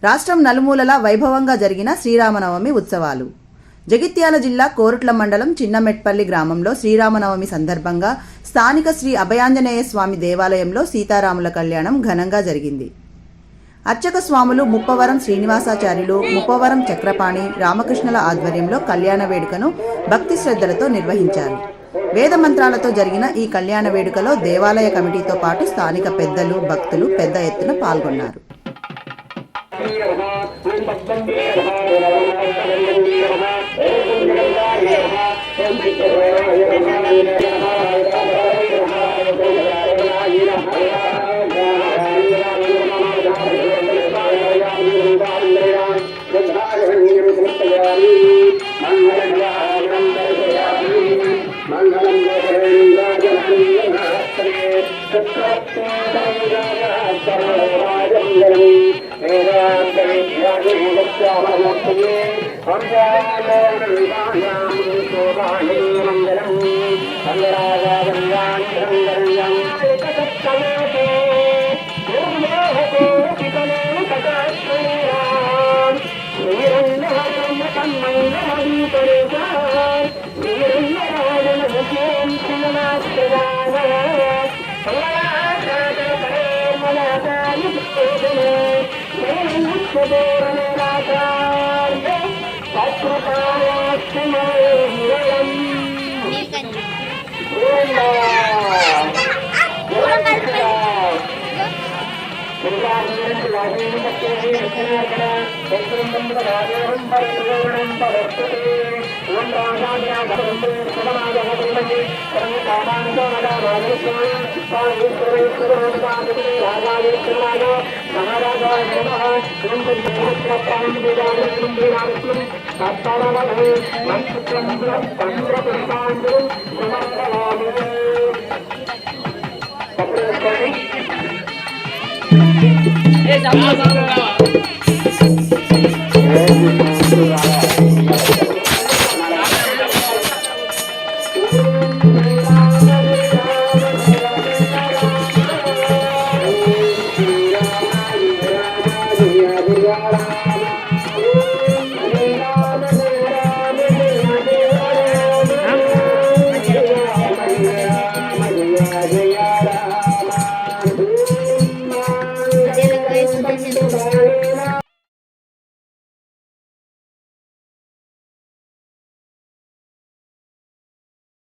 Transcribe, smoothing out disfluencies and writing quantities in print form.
రాష్ట్రం నలుమూలలా వైభవంగా జరిగిన శ్రీరామనవమి ఉత్సవాలు. జగిత్యాల జిల్లా కోరుట్ల మండలం చిన్నమెట్పల్లి గ్రామంలో శ్రీరామనవమి సందర్భంగా స్థానిక శ్రీ అభయాంజనేయ స్వామి దేవాలయంలో సీతారాముల కళ్యాణం ఘనంగా జరిగింది. అర్చక స్వాములు ముప్పవరం శ్రీనివాసాచార్యులు, ముప్పవరం చక్రపాణి, రామకృష్ణుల ఆధ్వర్యంలో కళ్యాణ వేడుకను భక్తి శ్రద్ధలతో నిర్వహించారు. వేద మంత్రాలతో జరిగిన ఈ కళ్యాణ వేడుకలో దేవాలయ కమిటీతో పాటు స్థానిక పెద్దలు, భక్తులు పెద్ద ఎత్తున పాల్గొన్నారు. Hey,